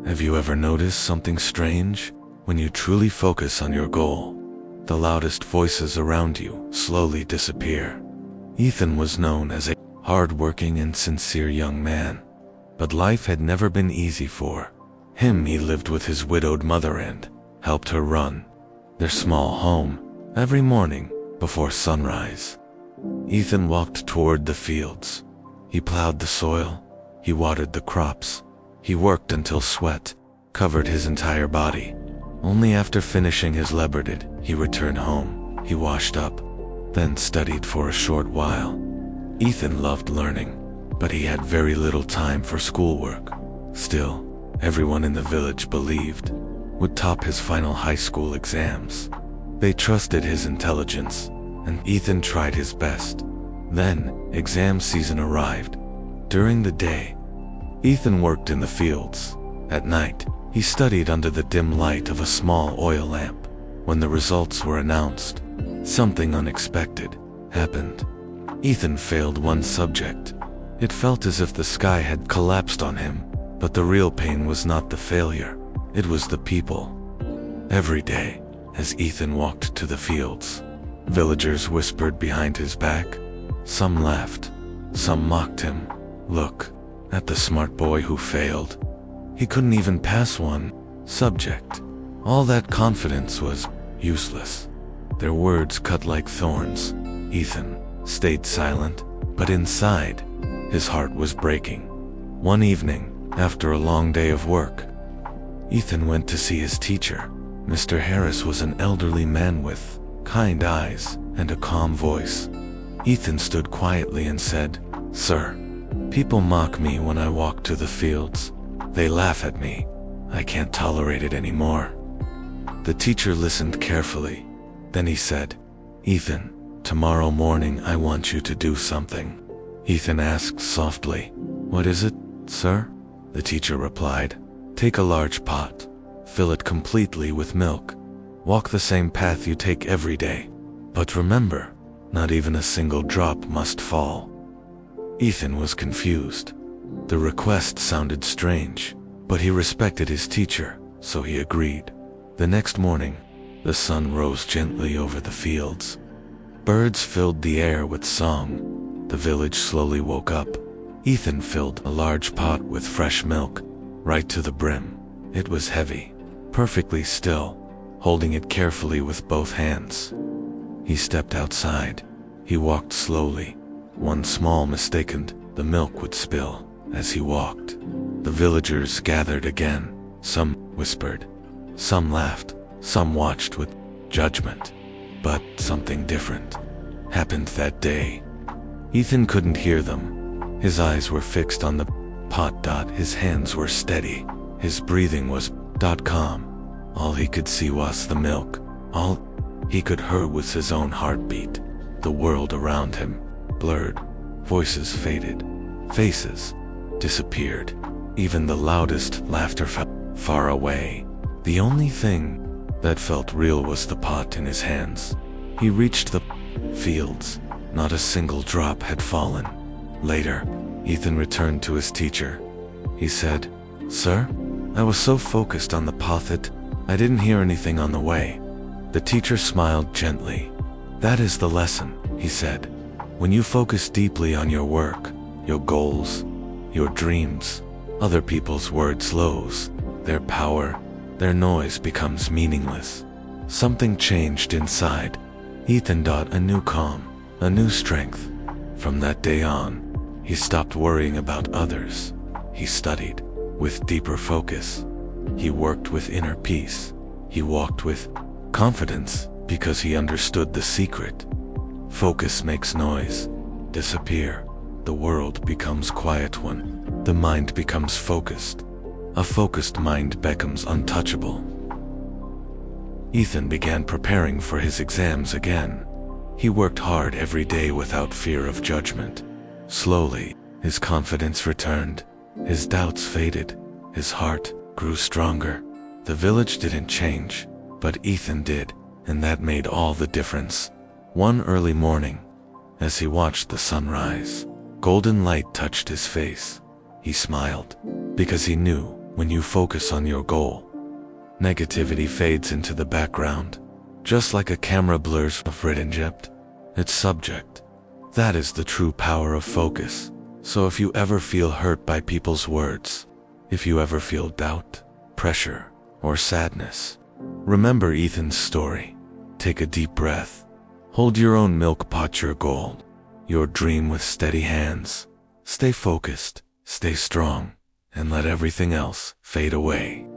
Have you ever noticed something strange? When you truly focus on your goal, the loudest voices around you slowly disappear. Ethan was known as a hardworking and sincere young man, but life had never been easy for him. He lived with his widowed mother and helped her run their small home every morning before sunrise. Ethan walked toward the fields. He plowed the soil. He watered the crops. He worked until sweat covered his entire body. Only after finishing his labor did he return home. He washed up, then studied for a short while. Ethan loved learning, but he had very little time for schoolwork. Still, everyone in the village believed would top his final high school exams. They trusted his intelligence, and Ethan tried his best. Then, exam season arrived. During the day, Ethan worked in the fields. At night, he studied under the dim light of a small oil lamp. When the results were announced, something unexpected happened. Ethan failed one subject. It felt as if the sky had collapsed on him, but the real pain was not the failure. It was the people. Every day, as Ethan walked to the fields, villagers whispered behind his back. Some laughed. Some mocked him. Look at the smart boy who failed. He couldn't even pass one subject. All that confidence was useless. Their words cut like thorns. Ethan stayed silent, but inside, his heart was breaking. One evening, after a long day of work, Ethan went to see his teacher. Mr. Harris was an elderly man with kind eyes and a calm voice. Ethan stood quietly and said, "Sir, people mock me when I walk to the fields. They laugh at me. I can't tolerate it anymore." The teacher listened carefully. Then he said, "Ethan, tomorrow morning I want you to do something." Ethan asked softly, "What is it, sir?" The teacher replied, "Take a large pot, fill it completely with milk. Walk the same path you take every day. But remember, not even a single drop must fall." Ethan was confused. The request sounded strange, but he respected his teacher, so he agreed. The next morning, the sun rose gently over the fields. Birds filled the air with song. The village slowly woke up. Ethan filled a large pot with fresh milk, right to the brim. It was heavy, perfectly still, holding it carefully with both hands. He stepped outside. He walked slowly. One small mistake and the milk would spill. As he walked, the villagers gathered again. Some whispered, some laughed, some watched with judgment. But something different happened that day. Ethan couldn't hear them. His eyes were fixed on the pot. His hands were steady. His breathing was calm. All he could see was the milk. All he could hear was his own heartbeat. The world around him blurred. Voices faded. Faces disappeared. Even the loudest laughter fell far away. The only thing that felt real was the pot in his hands. He reached the fields. Not a single drop had fallen. Later, Ethan returned to his teacher. He said, "Sir, I was so focused on the pot that I didn't hear anything on the way." The teacher smiled gently. "That is the lesson," he said. "When you focus deeply on your work, your goals, your dreams, other people's words lose their power. Their noise becomes meaningless." Something changed inside Ethan. A new calm, a new strength. From that day on, he stopped worrying about others. He studied with deeper focus. He worked with inner peace. He walked with confidence because he understood the secret. Focus makes noise disappear. The world becomes quiet when the mind becomes focused. A focused mind becomes untouchable. Ethan began preparing for his exams again. He worked hard every day without fear of judgment. Slowly, his confidence returned. His doubts faded. His heart grew stronger. The village didn't change, but Ethan did, and that made all the difference. One early morning, as he watched the sunrise, golden light touched his face. He smiled, because he knew When you focus on your goal, negativity fades into the background, just like a camera blurs a written its subject. That is the true power of focus. So if you ever feel hurt by people's words, if you ever feel doubt, pressure, or sadness, remember Ethan's story. Take a deep breath. Hold your own milk pot, your goal, your dream with steady hands. Stay focused, stay strong, and let everything else fade away.